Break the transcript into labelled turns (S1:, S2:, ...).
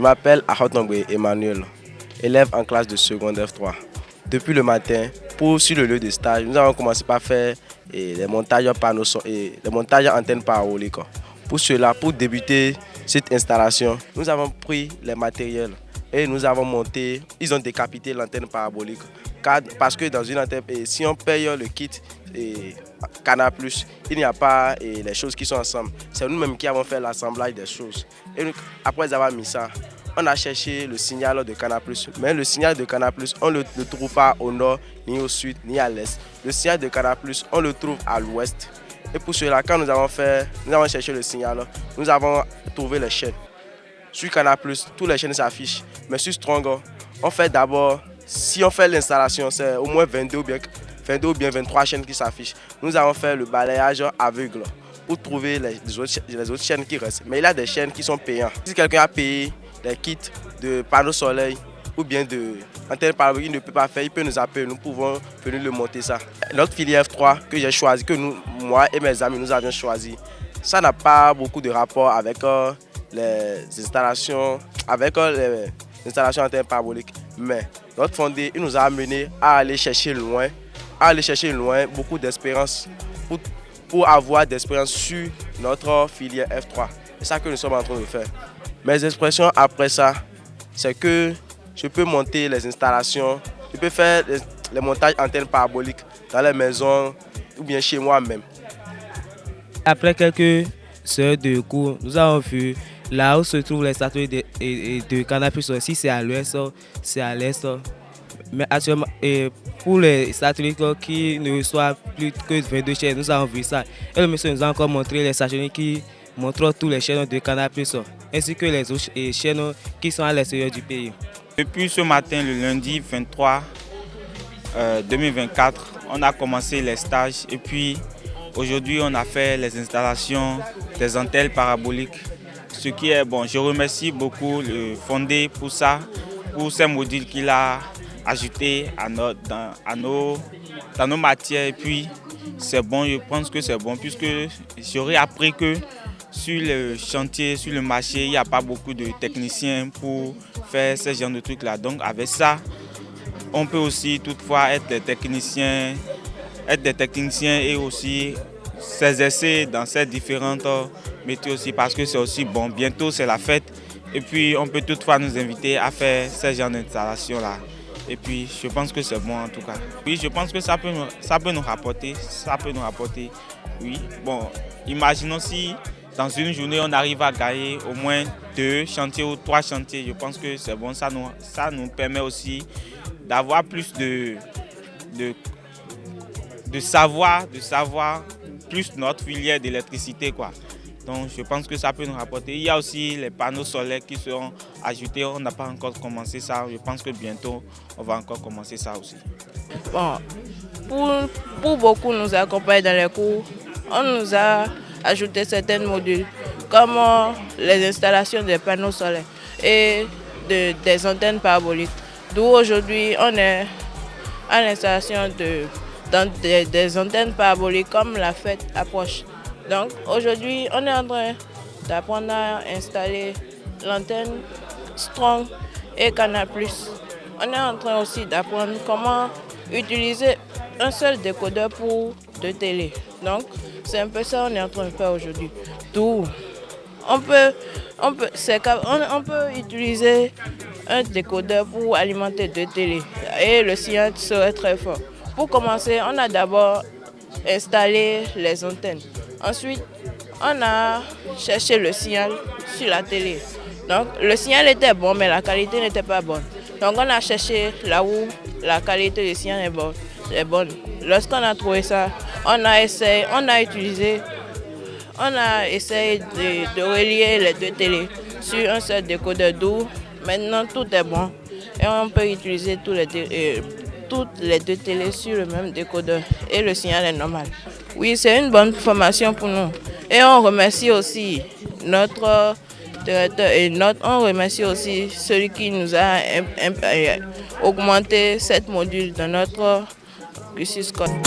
S1: m'appelle Ahotongwe Emmanuel, élève en classe de secondaire 3. Depuis le matin, sur le lieu de stage, nous avons commencé par faire les montages panneaux et les montages antennes paraboliques. Pour cela, pour débuter cette installation, nous avons pris les matériels et nous avons monté, ils ont décapité l'antenne parabolique. Parce que dans une antenne, si on paye le kit Canal+, il n'y a pas les choses qui sont ensemble. C'est nous-mêmes qui avons fait l'assemblage des choses. Et après avoir mis ça, on a cherché le signal de Canal+. Mais le signal de Canal+, on ne le trouve pas au nord, ni au sud, ni à l'est. Le signal de Canal+, on le trouve à l'ouest. Et pour cela, quand nous avons cherché le signal, nous avons trouvé les chaînes. Sur Canal+, toutes les chaînes s'affichent. Mais sur Strong, on fait d'abord, si on fait l'installation, c'est au moins 22 ou bien 23 chaînes qui s'affichent. Nous avons fait le balayage aveugle pour trouver les autres chaînes qui restent. Mais il y a des chaînes qui sont payantes. Si quelqu'un a payé les kits de panneaux soleil ou bien de antenne parabolique, il ne peut pas faire, il peut nous appeler, nous pouvons venir le monter ça. Notre filière F3 que j'ai choisi, moi et mes amis nous avions choisi, ça n'a pas beaucoup de rapport avec les installations, antennes paraboliques. Mais notre fondé, il nous a amené à aller chercher loin, beaucoup d'expérience pour avoir d'expérience sur notre filière F3. C'est ça que nous sommes en train de faire. Mes expressions après ça, c'est que je peux monter les installations, je peux faire les montages antennes paraboliques dans les maisons ou bien chez moi-même.
S2: Après quelques heures de cours, nous avons vu là où se trouvent les satellites de Canal+, si c'est à l'ouest, c'est à l'est. Mais actuellement, pour les satellites qui ne reçoivent plus que 22 chaînes, nous avons vu ça. Et le monsieur nous a encore montré les satellites qui montrent tous les chaînes de Canal+, ainsi que les autres chaînes qui sont à l'extérieur du pays.
S3: Depuis ce matin, le lundi 23 2024, on a commencé les stages et puis aujourd'hui on a fait les installations des antennes paraboliques. Ce qui est bon, je remercie beaucoup le fondé pour ça, pour ces modules qu'il a ajoutés dans nos matières. Et puis c'est bon, je pense que c'est bon puisque j'aurais appris que sur le chantier, sur le marché, il n'y a pas beaucoup de techniciens pour faire ce genre de trucs-là. Donc avec ça, on peut aussi toutefois être des techniciens et aussi s'exercer dans ces différentes métiers aussi parce que c'est aussi bon. Bientôt c'est la fête et puis on peut toutefois nous inviter à faire ce genre d'installation-là. Et puis je pense que c'est bon en tout cas. Oui, je pense que ça peut nous rapporter. Oui, bon, imaginons si dans une journée, on arrive à gagner au moins 2 chantiers ou 3 chantiers. Je pense que c'est bon. Ça nous permet aussi d'avoir plus de savoir plus notre filière d'électricité, quoi. Donc, je pense que ça peut nous rapporter. Il y a aussi les panneaux solaires qui seront ajoutés. On n'a pas encore commencé ça. Je pense que bientôt, on va encore commencer ça aussi.
S4: Bon, pour beaucoup nous accompagner dans les cours, on nous a ajouté certains modules comme les installations des panneaux solaires et des antennes paraboliques. D'où aujourd'hui on est à l'installation des antennes paraboliques comme la fête approche. Donc aujourd'hui on est en train d'apprendre à installer l'antenne Strong et Canal+. On est en train aussi d'apprendre comment utiliser un seul décodeur pour 2 télés. Donc c'est un peu ça qu'on est en train de faire aujourd'hui. Tout. On peut utiliser un décodeur pour alimenter 2 télés et le signal serait très fort. Pour commencer, on a d'abord installé les antennes. Ensuite, on a cherché le signal sur la télé. Donc le signal était bon, mais la qualité n'était pas bonne. Donc on a cherché là où la qualité du signal est bonne. Lorsqu'on a trouvé ça, on a essayé de relier les 2 télés sur un seul décodeur, d'où maintenant tout est bon et on peut utiliser toutes les 2 télés sur le même décodeur et le signal est normal. Oui, c'est une bonne formation pour nous et on remercie aussi notre directeur et on remercie aussi celui qui nous a augmenté 7 modules dans notre cursus scolaire.